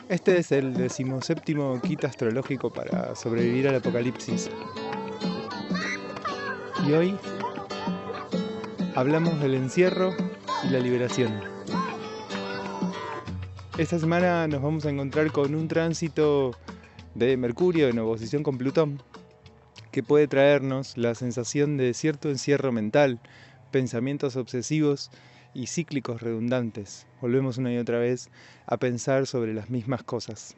Este es el 17º kit astrológico para sobrevivir al apocalipsis. Y hoy hablamos del encierro y la liberación. Esta semana nos vamos a encontrar con un tránsito de Mercurio en oposición con Plutón, que puede traernos la sensación de cierto encierro mental, pensamientos obsesivos y cíclicos redundantes. Volvemos una y otra vez a pensar sobre las mismas cosas.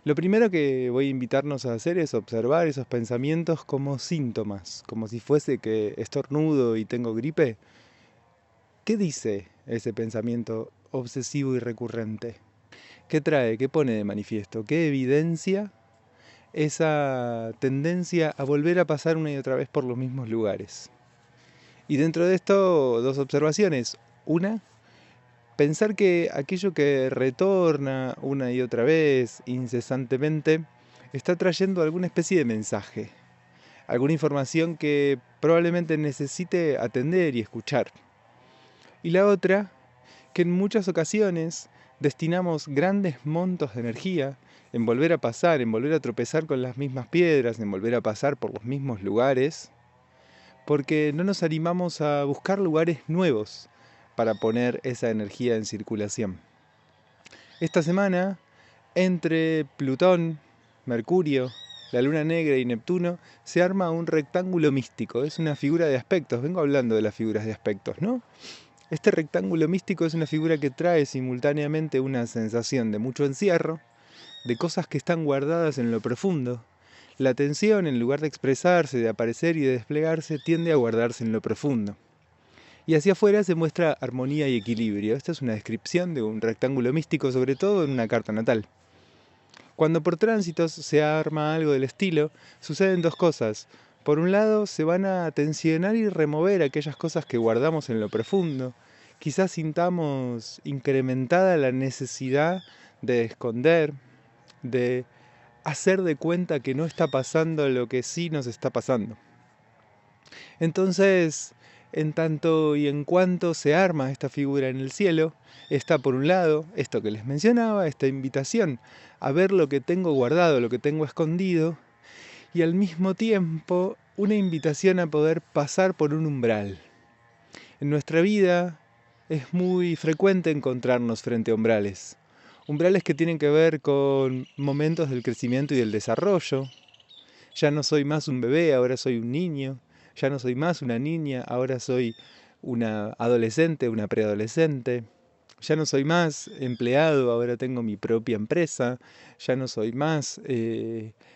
Lo primero que voy a invitarnos a hacer es observar esos pensamientos como síntomas, como si fuese que estornudo y tengo gripe. ¿Qué dice ese pensamiento obsesivo y recurrente? ¿Qué trae? ¿Qué pone de manifiesto? ¿Qué evidencia esa tendencia a volver a pasar una y otra vez por los mismos lugares? Y dentro de esto, dos observaciones. Una, pensar que aquello que retorna una y otra vez, incesantemente, está trayendo alguna especie de mensaje, alguna información que probablemente necesite atender y escuchar. Y la otra, que en muchas ocasiones destinamos grandes montos de energía en volver a pasar, en volver a tropezar con las mismas piedras, en volver a pasar por los mismos lugares, porque no nos animamos a buscar lugares nuevos para poner esa energía en circulación. Esta semana, entre Plutón, Mercurio, la Luna Negra y Neptuno, se arma un rectángulo místico. Es una figura de aspectos. Vengo hablando de las figuras de aspectos, ¿no? Este rectángulo místico es una figura que trae simultáneamente una sensación de mucho encierro, de cosas que están guardadas en lo profundo. La tensión, en lugar de expresarse, de aparecer y de desplegarse, tiende a guardarse en lo profundo. Y hacia afuera se muestra armonía y equilibrio. Esta es una descripción de un rectángulo místico, sobre todo en una carta natal. Cuando por tránsitos se arma algo del estilo, suceden dos cosas. Por un lado, se van a tensionar y remover aquellas cosas que guardamos en lo profundo. Quizás sintamos incrementada la necesidad de esconder, de hacer de cuenta que no está pasando lo que sí nos está pasando. Entonces, en tanto y en cuanto se arma esta figura en el cielo, está por un lado esto que les mencionaba, esta invitación a ver lo que tengo guardado, lo que tengo escondido, y al mismo tiempo una invitación a poder pasar por un umbral. En nuestra vida es muy frecuente encontrarnos frente a umbrales. Umbrales que tienen que ver con momentos del crecimiento y del desarrollo. Ya no soy más un bebé, ahora soy un niño. Ya no soy más una niña, ahora soy una adolescente, una preadolescente. Ya no soy más empleado, ahora tengo mi propia empresa. Ya no soy más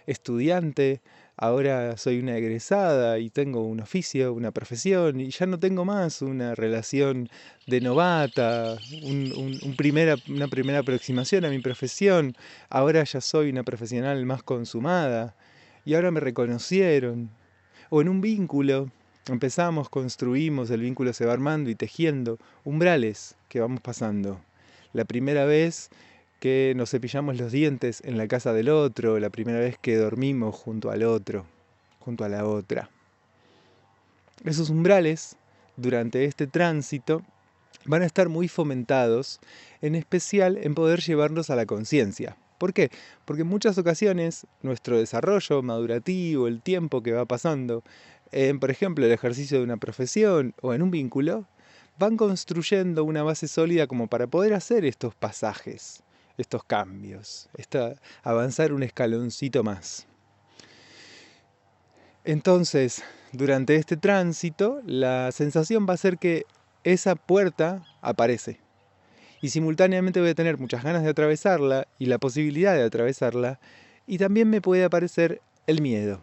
estudiante, ahora soy una egresada y tengo un oficio, una profesión. Y ya no tengo más una relación de novata, una primera aproximación a mi profesión. Ahora ya soy una profesional más consumada. Y ahora me reconocieron. O en un vínculo, empezamos, construimos, el vínculo se va armando y tejiendo umbrales que vamos pasando. La primera vez que nos cepillamos los dientes en la casa del otro, la primera vez que dormimos junto al otro, junto a la otra. Esos umbrales, durante este tránsito, van a estar muy fomentados, en especial en poder llevarnos a la conciencia. ¿Por qué? Porque en muchas ocasiones nuestro desarrollo madurativo, el tiempo que va pasando, por ejemplo, el ejercicio de una profesión o en un vínculo, van construyendo una base sólida como para poder hacer estos pasajes, estos cambios, avanzar un escaloncito más. Entonces, durante este tránsito, la sensación va a ser que esa puerta aparece. Y simultáneamente voy a tener muchas ganas de atravesarla y la posibilidad de atravesarla, y también me puede aparecer el miedo.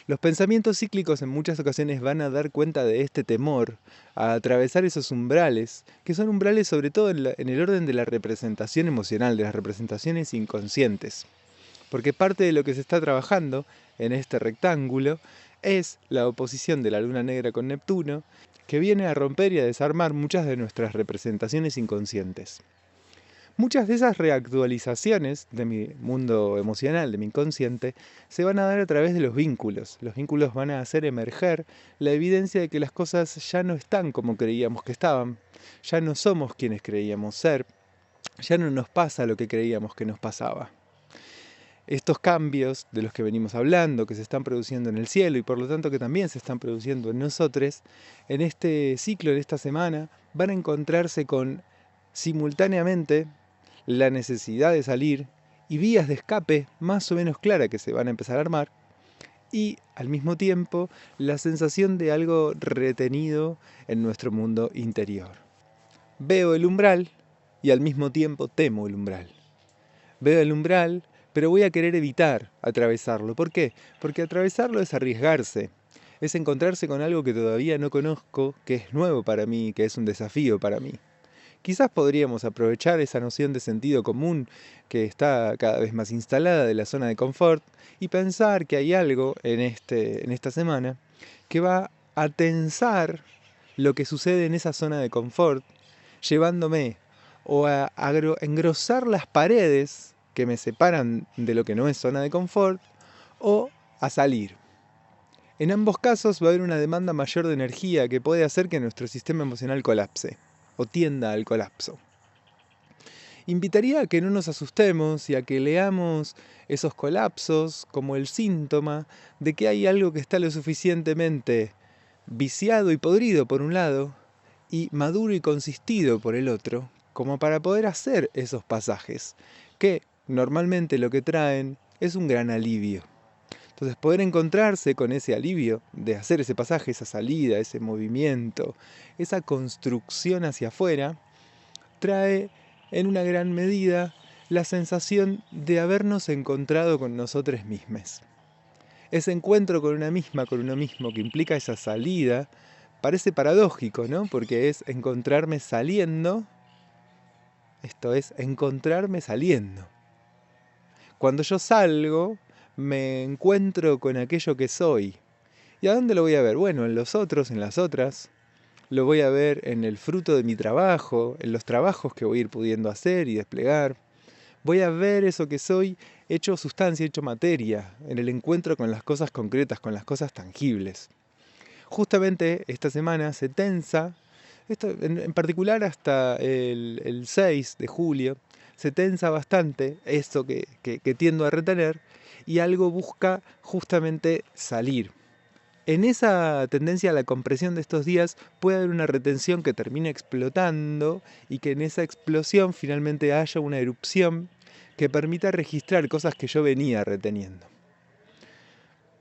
Los pensamientos cíclicos en muchas ocasiones van a dar cuenta de este temor a atravesar esos umbrales, que son umbrales sobre todo en el orden de la representación emocional, de las representaciones inconscientes. Porque parte de lo que se está trabajando en este rectángulo es la oposición de la Luna Negra con Neptuno, que viene a romper y a desarmar muchas de nuestras representaciones inconscientes. Muchas de esas reactualizaciones de mi mundo emocional, de mi inconsciente, se van a dar a través de los vínculos. Los vínculos van a hacer emerger la evidencia de que las cosas ya no están como creíamos que estaban, ya no somos quienes creíamos ser, ya no nos pasa lo que creíamos que nos pasaba. Estos cambios de los que venimos hablando, que se están produciendo en el cielo y por lo tanto que también se están produciendo en nosotros, en este ciclo, en esta semana, van a encontrarse con simultáneamente la necesidad de salir y vías de escape más o menos claras que se van a empezar a armar, y al mismo tiempo la sensación de algo retenido en nuestro mundo interior. Veo el umbral y al mismo tiempo temo el umbral. Veo el umbral, pero voy a querer evitar atravesarlo. ¿Por qué? Porque atravesarlo es arriesgarse, es encontrarse con algo que todavía no conozco, que es nuevo para mí, que es un desafío para mí. Quizás podríamos aprovechar esa noción de sentido común que está cada vez más instalada de la zona de confort y pensar que hay algo en esta semana que va a tensar lo que sucede en esa zona de confort, llevándome o a engrosar las paredes que me separan de lo que no es zona de confort o a salir. En ambos casos va a haber una demanda mayor de energía que puede hacer que nuestro sistema emocional colapse o tienda al colapso. Invitaría a que no nos asustemos y a que leamos esos colapsos como el síntoma de que hay algo que está lo suficientemente viciado y podrido por un lado y maduro y consistido por el otro, como para poder hacer esos pasajes, que normalmente lo que traen es un gran alivio. Entonces poder encontrarse con ese alivio de hacer ese pasaje, esa salida, ese movimiento, esa construcción hacia afuera, trae en una gran medida la sensación de habernos encontrado con nosotros mismos. Ese encuentro con una misma, con uno mismo, que implica esa salida, parece paradójico, ¿no? Porque es encontrarme saliendo, esto es, encontrarme saliendo. Cuando yo salgo, me encuentro con aquello que soy. ¿Y a dónde lo voy a ver? Bueno, en los otros, en las otras. Lo voy a ver en el fruto de mi trabajo, en los trabajos que voy a ir pudiendo hacer y desplegar. Voy a ver eso que soy hecho sustancia, hecho materia, en el encuentro con las cosas concretas, con las cosas tangibles. Justamente esta semana se tensa, esto en particular hasta el 6 de julio, se tensa bastante esto que tiendo a retener y algo busca justamente salir. En esa tendencia a la compresión de estos días puede haber una retención que termine explotando y que en esa explosión finalmente haya una erupción que permita registrar cosas que yo venía reteniendo.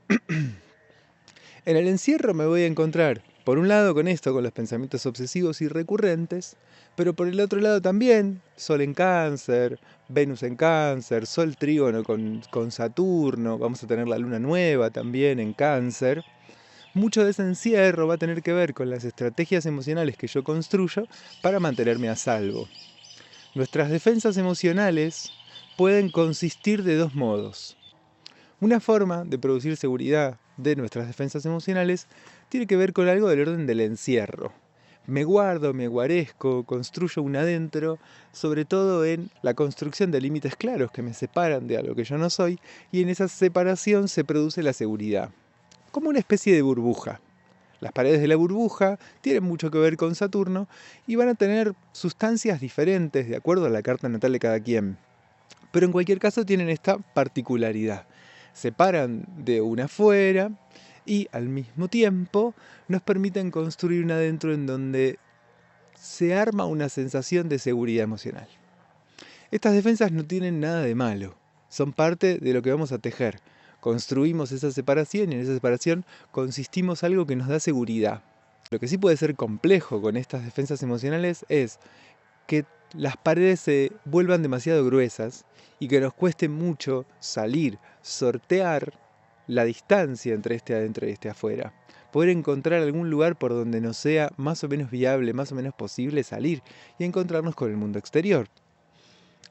En el encierro me voy a encontrar, por un lado con esto, con los pensamientos obsesivos y recurrentes, pero por el otro lado también, Sol en Cáncer, Venus en Cáncer, Sol trígono con Saturno, vamos a tener la luna nueva también en Cáncer. Mucho de ese encierro va a tener que ver con las estrategias emocionales que yo construyo para mantenerme a salvo. Nuestras defensas emocionales pueden consistir de dos modos. Una forma de producir seguridad de nuestras defensas emocionales tiene que ver con algo del orden del encierro. Me guardo, me guarezco, construyo un adentro, sobre todo en la construcción de límites claros que me separan de algo que yo no soy, y en esa separación se produce la seguridad, como una especie de burbuja. Las paredes de la burbuja tienen mucho que ver con Saturno y van a tener sustancias diferentes de acuerdo a la carta natal de cada quien. Pero en cualquier caso tienen esta particularidad. Separan de una afuera y al mismo tiempo nos permiten construir un adentro en donde se arma una sensación de seguridad emocional. Estas defensas no tienen nada de malo, son parte de lo que vamos a tejer. Construimos esa separación y en esa separación consistimos algo que nos da seguridad. Lo que sí puede ser complejo con estas defensas emocionales es que las paredes se vuelvan demasiado gruesas y que nos cueste mucho salir, sortear la distancia entre este adentro y este afuera. Poder encontrar algún lugar por donde nos sea más o menos viable, más o menos posible salir y encontrarnos con el mundo exterior.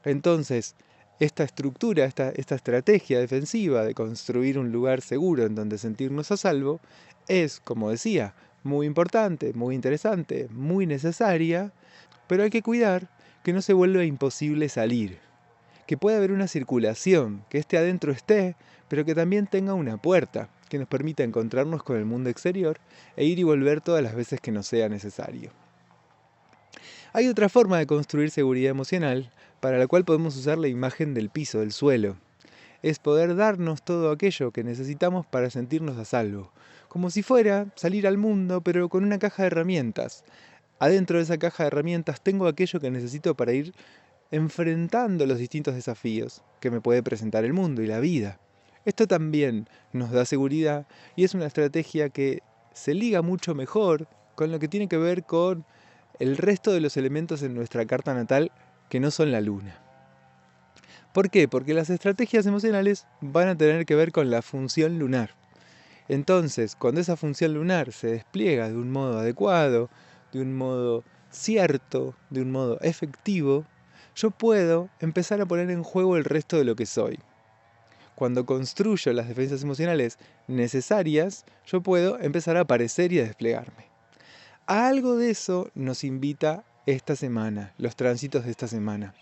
Entonces, esta estructura, esta estrategia defensiva de construir un lugar seguro en donde sentirnos a salvo es, como decía, muy importante, muy interesante, muy necesaria, pero hay que cuidar que no se vuelva imposible salir, que pueda haber una circulación, que esté adentro esté, pero que también tenga una puerta que nos permita encontrarnos con el mundo exterior e ir y volver todas las veces que nos sea necesario. Hay otra forma de construir seguridad emocional, para la cual podemos usar la imagen del piso, del suelo. Es poder darnos todo aquello que necesitamos para sentirnos a salvo. Como si fuera salir al mundo, pero con una caja de herramientas. Adentro de esa caja de herramientas tengo aquello que necesito para ir enfrentando los distintos desafíos que me puede presentar el mundo y la vida. Esto también nos da seguridad y es una estrategia que se liga mucho mejor con lo que tiene que ver con el resto de los elementos en nuestra carta natal que no son la luna. ¿Por qué? Porque las estrategias emocionales van a tener que ver con la función lunar. Entonces, cuando esa función lunar se despliega de un modo adecuado, de un modo cierto, de un modo efectivo, yo puedo empezar a poner en juego el resto de lo que soy. Cuando construyo las defensas emocionales necesarias, yo puedo empezar a aparecer y a desplegarme. A algo de eso nos invita esta semana, los tránsitos de esta semana.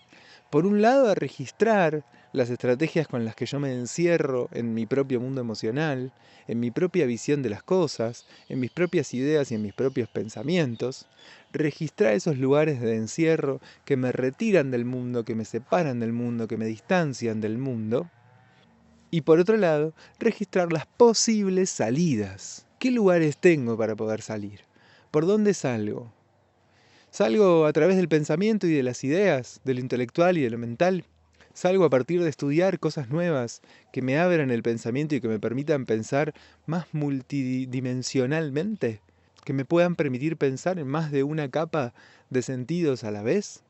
Por un lado, a registrar las estrategias con las que yo me encierro en mi propio mundo emocional, en mi propia visión de las cosas, en mis propias ideas y en mis propios pensamientos. Registrar esos lugares de encierro que me retiran del mundo, que me separan del mundo, que me distancian del mundo. Y por otro lado, registrar las posibles salidas. ¿Qué lugares tengo para poder salir? ¿Por dónde salgo? ¿Salgo a través del pensamiento y de las ideas, de lo intelectual y de lo mental? ¿Salgo a partir de estudiar cosas nuevas que me abran el pensamiento y que me permitan pensar más multidimensionalmente? ¿Que me puedan permitir pensar en más de una capa de sentidos a la vez?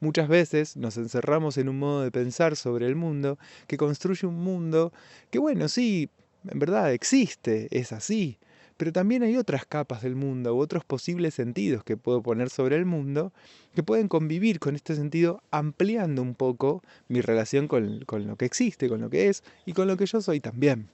Muchas veces nos encerramos en un modo de pensar sobre el mundo que construye un mundo que, bueno, sí, en verdad existe, es así, pero también hay otras capas del mundo u otros posibles sentidos que puedo poner sobre el mundo que pueden convivir con este sentido ampliando un poco mi relación con lo que existe, con lo que es y con lo que yo soy también.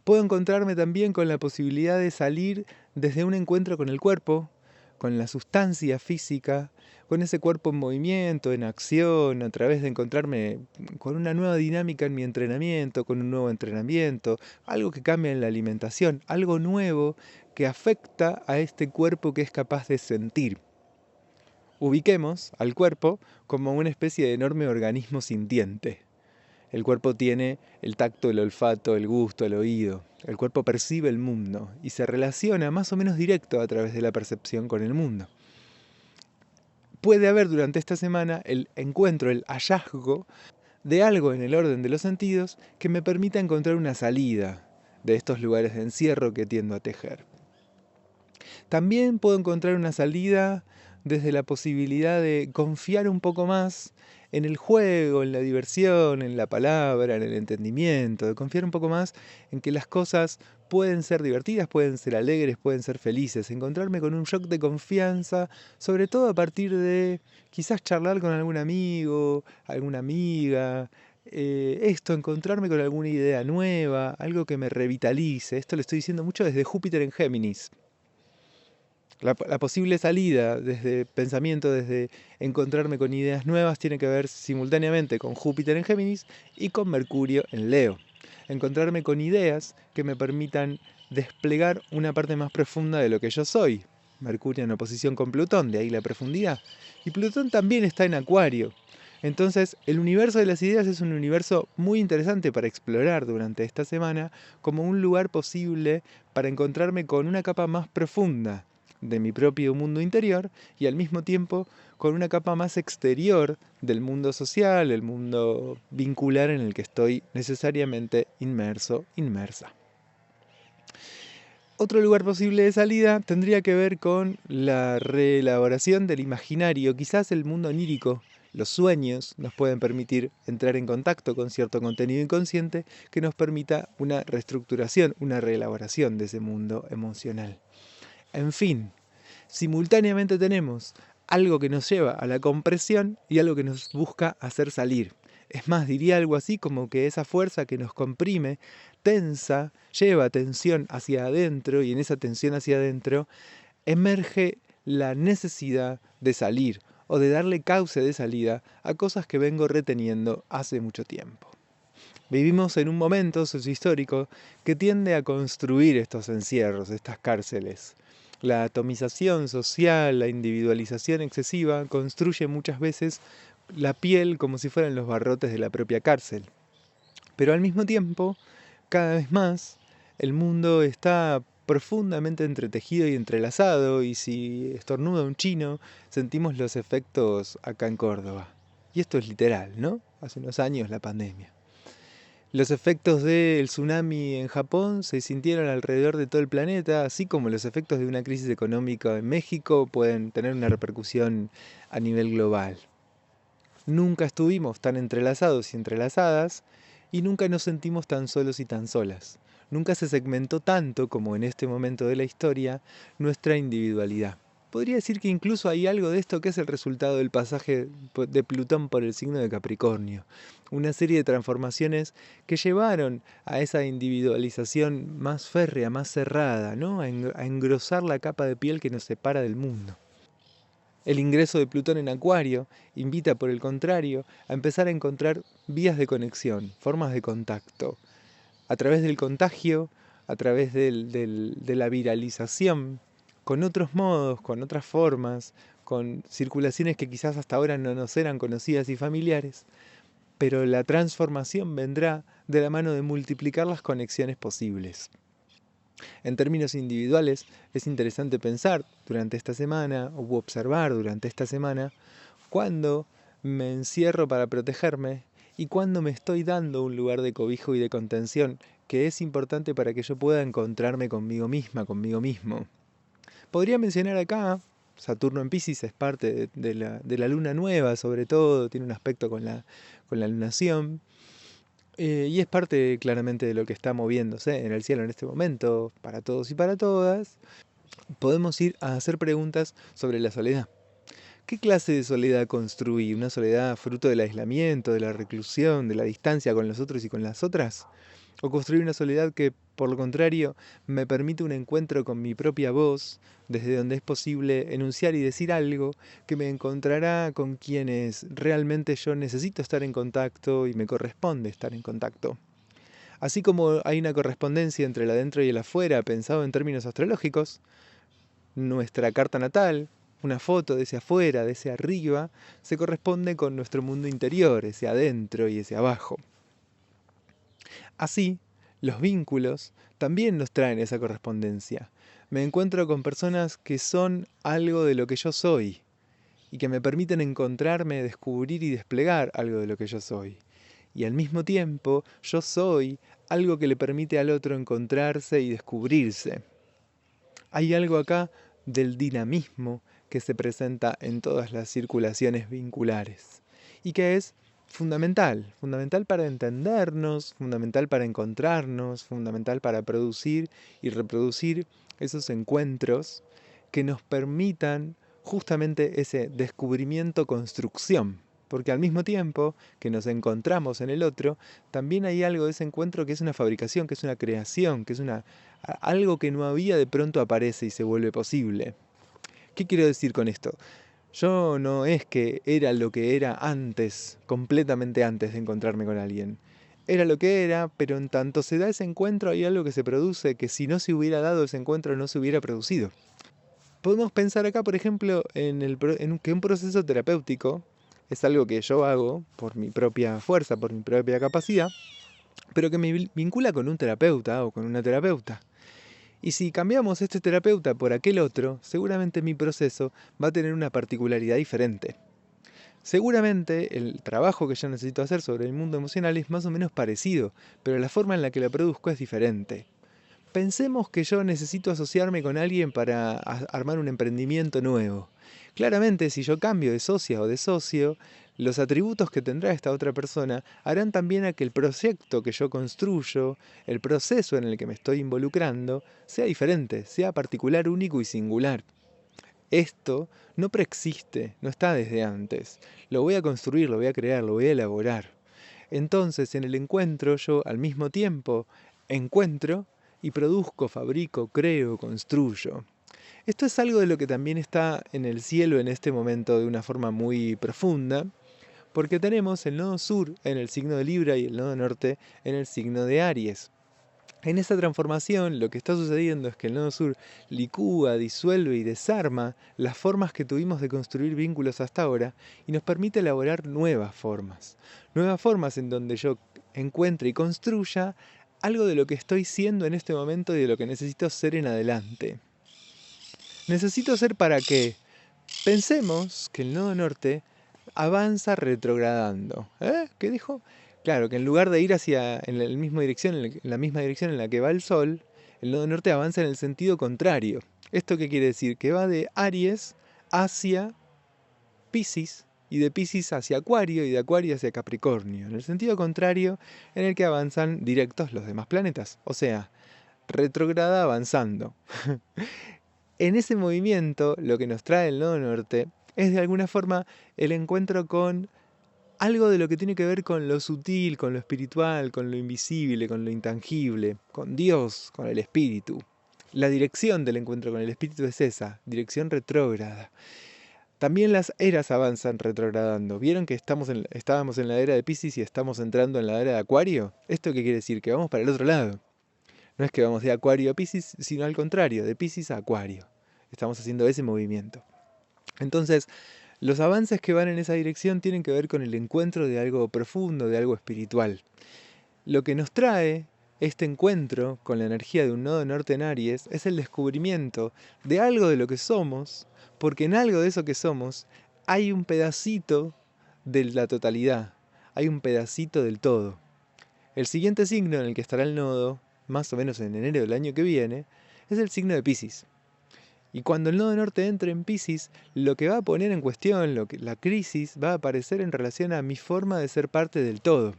Puedo encontrarme también con la posibilidad de salir desde un encuentro con el cuerpo, con la sustancia física, con ese cuerpo en movimiento, en acción, a través de encontrarme con una nueva dinámica en mi entrenamiento, con un nuevo entrenamiento, algo que cambia en la alimentación, algo nuevo que afecta a este cuerpo que es capaz de sentir. Ubiquemos al cuerpo como una especie de enorme organismo sintiente. El cuerpo tiene el tacto, el olfato, el gusto, el oído. El cuerpo percibe el mundo y se relaciona más o menos directo a través de la percepción con el mundo. Puede haber durante esta semana el encuentro, el hallazgo de algo en el orden de los sentidos que me permita encontrar una salida de estos lugares de encierro que tiendo a tejer. También puedo encontrar una salida desde la posibilidad de confiar un poco más en el juego, en la diversión, en la palabra, en el entendimiento, de confiar un poco más en que las cosas pueden ser divertidas, pueden ser alegres, pueden ser felices, encontrarme con un shock de confianza, sobre todo a partir de quizás charlar con algún amigo, alguna amiga, encontrarme con alguna idea nueva, algo que me revitalice. Esto lo estoy diciendo mucho desde Júpiter en Géminis. La posible salida desde pensamiento, desde encontrarme con ideas nuevas, tiene que ver simultáneamente con Júpiter en Géminis y con Mercurio en Leo. Encontrarme con ideas que me permitan desplegar una parte más profunda de lo que yo soy. Mercurio en oposición con Plutón, de ahí la profundidad. Y Plutón también está en Acuario. Entonces, el universo de las ideas es un universo muy interesante para explorar durante esta semana como un lugar posible para encontrarme con una capa más profunda de mi propio mundo interior y al mismo tiempo con una capa más exterior del mundo social, el mundo vincular en el que estoy necesariamente inmerso, inmersa. Otro lugar posible de salida tendría que ver con la reelaboración del imaginario, quizás el mundo onírico. Los sueños nos pueden permitir entrar en contacto con cierto contenido inconsciente que nos permita una reestructuración, una reelaboración de ese mundo emocional. En fin, simultáneamente tenemos algo que nos lleva a la compresión y algo que nos busca hacer salir. Es más, diría algo así como que esa fuerza que nos comprime, tensa, lleva tensión hacia adentro y en esa tensión hacia adentro emerge la necesidad de salir o de darle cauce de salida a cosas que vengo reteniendo hace mucho tiempo. Vivimos en un momento sociohistórico que tiende a construir estos encierros, estas cárceles. La atomización social, la individualización excesiva, construye muchas veces la piel como si fueran los barrotes de la propia cárcel. Pero al mismo tiempo, cada vez más, el mundo está profundamente entretejido y entrelazado, y si estornuda un chino, sentimos los efectos acá en Córdoba. Y esto es literal, ¿no? Hace unos años la pandemia. Los efectos del tsunami en Japón se sintieron alrededor de todo el planeta, así como los efectos de una crisis económica en México pueden tener una repercusión a nivel global. Nunca estuvimos tan entrelazados y entrelazadas, y nunca nos sentimos tan solos y tan solas. Nunca se segmentó tanto como en este momento de la historia nuestra individualidad. Podría decir que incluso hay algo de esto que es el resultado del pasaje de Plutón por el signo de Capricornio. Una serie de transformaciones que llevaron a esa individualización más férrea, más cerrada, ¿no? A engrosar la capa de piel que nos separa del mundo. El ingreso de Plutón en Acuario invita, por el contrario, a empezar a encontrar vías de conexión, formas de contacto, a través del contagio, a través de la viralización, con otros modos, con otras formas, con circulaciones que quizás hasta ahora no nos eran conocidas y familiares, pero la transformación vendrá de la mano de multiplicar las conexiones posibles. En términos individuales, es interesante pensar durante esta semana, o observar durante esta semana, cuándo me encierro para protegerme y cuándo me estoy dando un lugar de cobijo y de contención, que es importante para que yo pueda encontrarme conmigo misma, conmigo mismo. Podría mencionar acá, Saturno en Piscis es parte de la luna nueva, sobre todo, tiene un aspecto con la lunación. Y es parte claramente de lo que está moviéndose en el cielo en este momento, para todos y para todas. Podemos ir a hacer preguntas sobre la soledad. ¿Qué clase de soledad construí? ¿Una soledad fruto del aislamiento, de la reclusión, de la distancia con los otros y con las otras? ¿O construir una soledad que, por lo contrario, me permite un encuentro con mi propia voz, desde donde es posible enunciar y decir algo que me encontrará con quienes realmente yo necesito estar en contacto y me corresponde estar en contacto? Así como hay una correspondencia entre el adentro y el afuera, pensado en términos astrológicos, nuestra carta natal, una foto de ese afuera, de ese arriba, se corresponde con nuestro mundo interior, ese adentro y ese abajo. Así, los vínculos también nos traen esa correspondencia. Me encuentro con personas que son algo de lo que yo soy y que me permiten encontrarme, descubrir y desplegar algo de lo que yo soy. Y al mismo tiempo, yo soy algo que le permite al otro encontrarse y descubrirse. Hay algo acá del dinamismo que se presenta en todas las circulaciones vinculares y que es fundamental para entendernos, fundamental para encontrarnos, fundamental para producir y reproducir esos encuentros que nos permitan justamente ese descubrimiento-construcción. Porque al mismo tiempo que nos encontramos en el otro, también hay algo de ese encuentro que es una fabricación, que es una creación, que es algo que no había de pronto aparece y se vuelve posible. ¿Qué quiero decir con esto? Yo no es que era lo que era antes, completamente antes de encontrarme con alguien. Era lo que era, pero en tanto se da ese encuentro hay algo que se produce que si no se hubiera dado ese encuentro no se hubiera producido. Podemos pensar acá, por ejemplo, que un proceso terapéutico es algo que yo hago por mi propia fuerza, por mi propia capacidad, pero que me vincula con un terapeuta o con una terapeuta. Y si cambiamos este terapeuta por aquel otro, seguramente mi proceso va a tener una particularidad diferente. Seguramente el trabajo que yo necesito hacer sobre el mundo emocional es más o menos parecido, pero la forma en la que lo produzco es diferente. Pensemos que yo necesito asociarme con alguien para armar un emprendimiento nuevo. Claramente, si yo cambio de socia o de socio, los atributos que tendrá esta otra persona harán también a que el proyecto que yo construyo, el proceso en el que me estoy involucrando, sea diferente, sea particular, único y singular. Esto no preexiste, no está desde antes. Lo voy a construir, lo voy a crear, lo voy a elaborar. Entonces, en el encuentro, yo al mismo tiempo encuentro y produzco, fabrico, creo, construyo. Esto es algo de lo que también está en el cielo en este momento de una forma muy profunda, porque tenemos el nodo sur en el signo de Libra y el nodo norte en el signo de Aries. En esa transformación lo que está sucediendo es que el nodo sur licúa, disuelve y desarma las formas que tuvimos de construir vínculos hasta ahora y nos permite elaborar nuevas formas. Nuevas formas en donde yo encuentre y construya algo de lo que estoy siendo en este momento y de lo que necesito ser en adelante. Necesito ser para que pensemos que el nodo norte avanza retrogradando. ¿Qué dijo? Claro, que en lugar de ir hacia en la misma dirección en la que va el Sol, el nodo norte avanza en el sentido contrario. ¿Esto qué quiere decir? Que va de Aries hacia Piscis, y de Piscis hacia Acuario, y de Acuario hacia Capricornio, en el sentido contrario en el que avanzan directos los demás planetas. O sea, retrograda avanzando. En ese movimiento, lo que nos trae el nodo norte es de alguna forma el encuentro con algo de lo que tiene que ver con lo sutil, con lo espiritual, con lo invisible, con lo intangible, con Dios, con el espíritu. La dirección del encuentro con el espíritu es esa, dirección retrógrada. También las eras avanzan retrogradando. ¿Vieron que estábamos en la era de Piscis y estamos entrando en la era de Acuario? ¿Esto qué quiere decir? Que vamos para el otro lado. No es que vamos de Acuario a Piscis, sino al contrario, de Piscis a Acuario. Estamos haciendo ese movimiento. Entonces, los avances que van en esa dirección tienen que ver con el encuentro de algo profundo, de algo espiritual. Lo que nos trae este encuentro con la energía de un nodo norte en Aries es el descubrimiento de algo de lo que somos, porque en algo de eso que somos hay un pedacito de la totalidad, hay un pedacito del todo. El siguiente signo en el que estará el nodo, más o menos en enero del año que viene, es el signo de Piscis. Y cuando el nodo norte entre en Piscis, lo que va a poner en cuestión, la crisis, va a aparecer en relación a mi forma de ser parte del todo.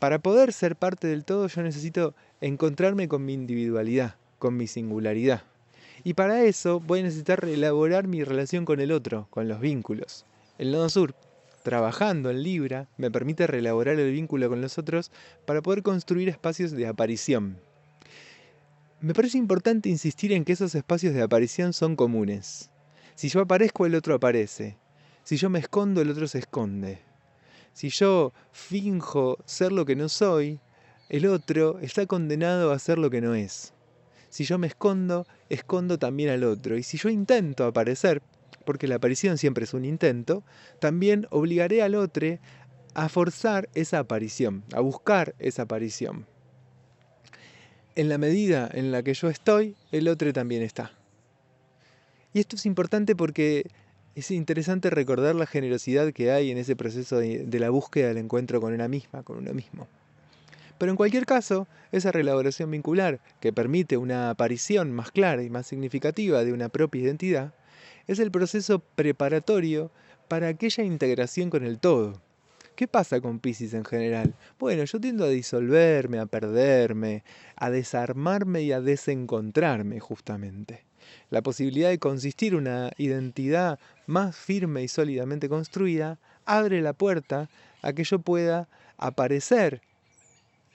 Para poder ser parte del todo yo necesito encontrarme con mi individualidad, con mi singularidad. Y para eso voy a necesitar reelaborar mi relación con el otro, con los vínculos. El nodo sur, trabajando en Libra, me permite reelaborar el vínculo con los otros para poder construir espacios de aparición. Me parece importante insistir en que esos espacios de aparición son comunes. Si yo aparezco, el otro aparece. Si yo me escondo, el otro se esconde. Si yo finjo ser lo que no soy, el otro está condenado a ser lo que no es. Si yo me escondo, escondo también al otro. Y si yo intento aparecer, porque la aparición siempre es un intento, también obligaré al otro a forzar esa aparición, a buscar esa aparición. En la medida en la que yo estoy, el otro también está. Y esto es importante porque es interesante recordar la generosidad que hay en ese proceso de la búsqueda del encuentro con una misma, con uno mismo. Pero en cualquier caso, esa reelaboración vincular, que permite una aparición más clara y más significativa de una propia identidad, es el proceso preparatorio para aquella integración con el todo. ¿Qué pasa con Piscis en general? Bueno, yo tiendo a disolverme, a perderme, a desarmarme y a desencontrarme justamente. La posibilidad de consistir una identidad más firme y sólidamente construida abre la puerta a que yo pueda aparecer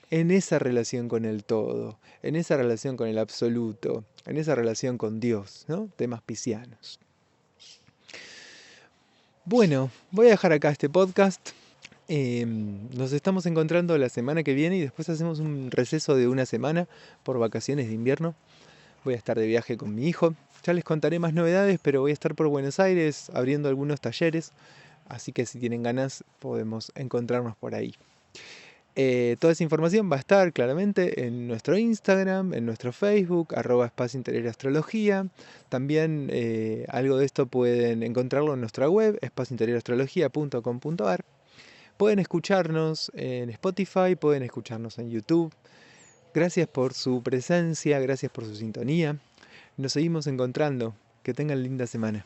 en esa relación con el todo, en esa relación con el absoluto, en esa relación con Dios, ¿no? Temas piscianos. Bueno, voy a dejar acá este podcast. Nos estamos encontrando la semana que viene y después hacemos un receso de una semana por vacaciones de invierno. Voy a estar de viaje con mi hijo. Ya les contaré más novedades, pero voy a estar por Buenos Aires abriendo algunos talleres. Así que si tienen ganas podemos encontrarnos por ahí. Toda esa información va a estar claramente en nuestro Instagram, en nuestro Facebook, @espacio-interior-astrología. También algo de esto pueden encontrarlo en nuestra web, espaciointerior-astrología.com.ar. Pueden escucharnos en Spotify, pueden escucharnos en YouTube. Gracias por su presencia, gracias por su sintonía. Nos seguimos encontrando. Que tengan linda semana.